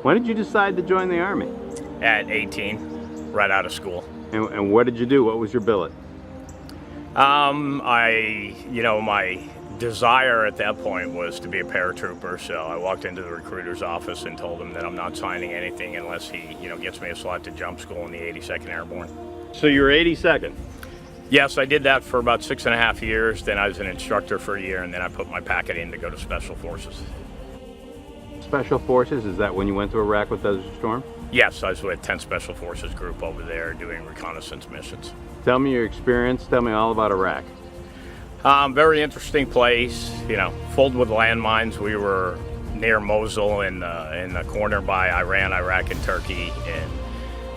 When did you decide to join the Army? At 18, right out of school. And what did you do? What was your billet? My desire at that point was to be a paratrooper, so I walked into the recruiter's office and told him that I'm not signing anything unless he, gets me a slot to jump school in the 82nd Airborne. So you were 82nd? Yes, I did that for about 6.5 years. Then I was an instructor for a year, and then I put my packet in to go to Special Forces. Special Forces, is that when you went to Iraq with Desert Storm? Yes, I was with 10th Special Forces group over there doing reconnaissance missions. Tell me your experience. Tell me all about Iraq. Very interesting place, filled with landmines. We were near Mosul in the corner by Iran, Iraq, and Turkey, and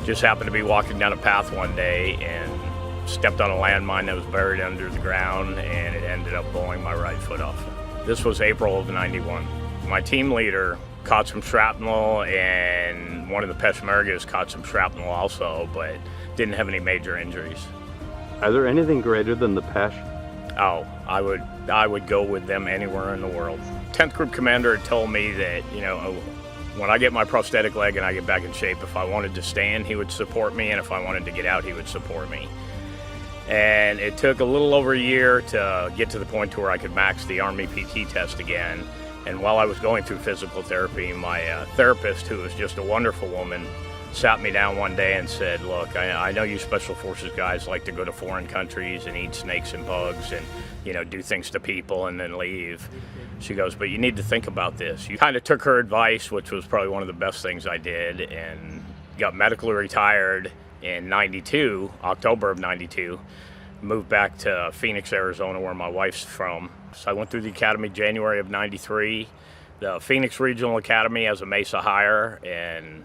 just happened to be walking down a path one day and stepped on a landmine that was buried under the ground, and it ended up blowing my right foot off. This was April of '91. My team leader caught some shrapnel, and one of the Peshmergas caught some shrapnel also, but didn't have any major injuries. Are there anything greater than the Pesh? Oh, I would go with them anywhere in the world. 10th Group Commander had told me that, when I get my prosthetic leg and I get back in shape, if I wanted to stand, he would support me, and if I wanted to get out, he would support me. And it took a little over a year to get to the point to where I could max the Army PT test again. And while I was going through physical therapy, my therapist, who was just a wonderful woman, sat me down one day and said, look, I know you Special Forces guys like to go to foreign countries and eat snakes and bugs and, do things to people and then leave. She goes, but you need to think about this. You kind of took her advice, which was probably one of the best things I did, and got medically retired in '92, October of '92. Moved back to Phoenix, Arizona, where my wife's from. So I went through the academy January of '93, the Phoenix Regional Academy as a Mesa hire, and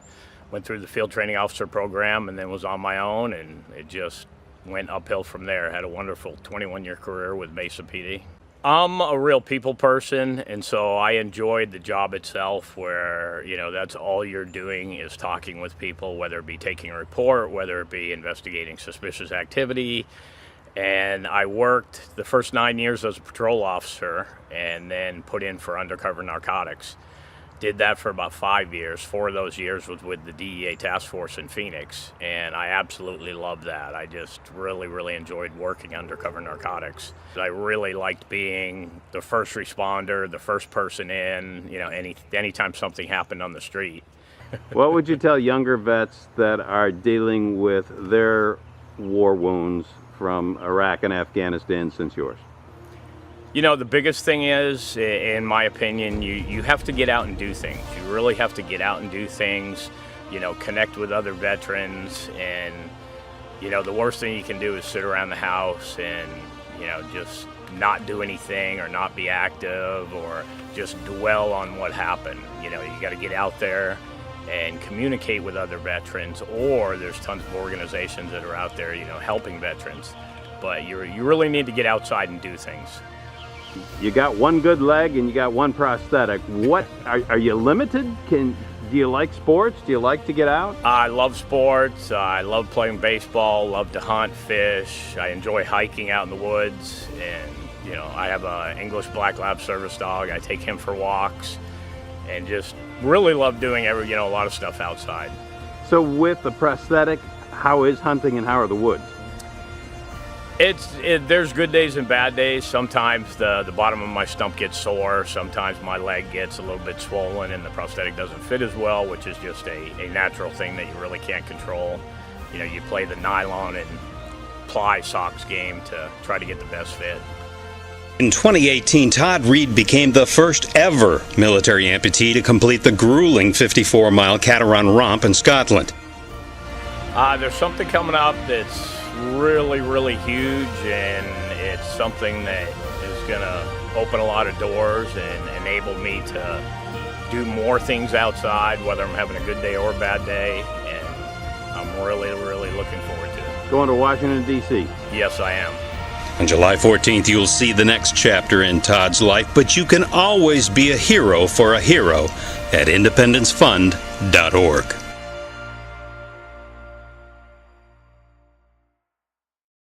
went through the field training officer program, and then was on my own, and it just went uphill from there. Had a wonderful 21-year career with Mesa PD. I'm a real people person, and so I enjoyed the job itself where, that's all you're doing is talking with people, whether it be taking a report, whether it be investigating suspicious activity. And I worked the first 9 years as a patrol officer and then put in for undercover narcotics. Did that for about 5 years. 4 of those years was with the DEA task force in Phoenix, and I absolutely loved that. I just really, really enjoyed working undercover narcotics. I really liked being the first responder, the first person in, anytime something happened on the street. What would you tell younger vets that are dealing with their war wounds from Iraq and Afghanistan since yours? The biggest thing is, in my opinion, you have to get out and do things. You really have to get out and do things, connect with other veterans, and, the worst thing you can do is sit around the house and, just not do anything or not be active or just dwell on what happened. You got to get out there and communicate with other veterans, or there's tons of organizations that are out there, helping veterans. But you really need to get outside and do things. You got one good leg and you got one prosthetic. What are you limited? Do you like sports? Do you like to get out? I love sports. I love playing baseball. Love to hunt, fish. I enjoy hiking out in the woods. And I have an English Black Lab service dog. I take him for walks, and just really love doing a lot of stuff outside. So with the prosthetic, how is hunting and how are the woods? There's good days and bad days. Sometimes the bottom of my stump gets sore. Sometimes my leg gets a little bit swollen and the prosthetic doesn't fit as well, which is just a natural thing that you really can't control. You play the nylon and ply socks game to try to get the best fit. In 2018, Todd Reed became the first ever military amputee to complete the grueling 54-mile Cateran romp in Scotland. There's something coming up that's really, really huge, and it's something that is going to open a lot of doors and enable me to do more things outside, whether I'm having a good day or a bad day, and I'm really, really looking forward to it. Going to Washington, D.C.? Yes, I am. On July 14th, you'll see the next chapter in Todd's life, but you can always be a hero for a hero at independencefund.org.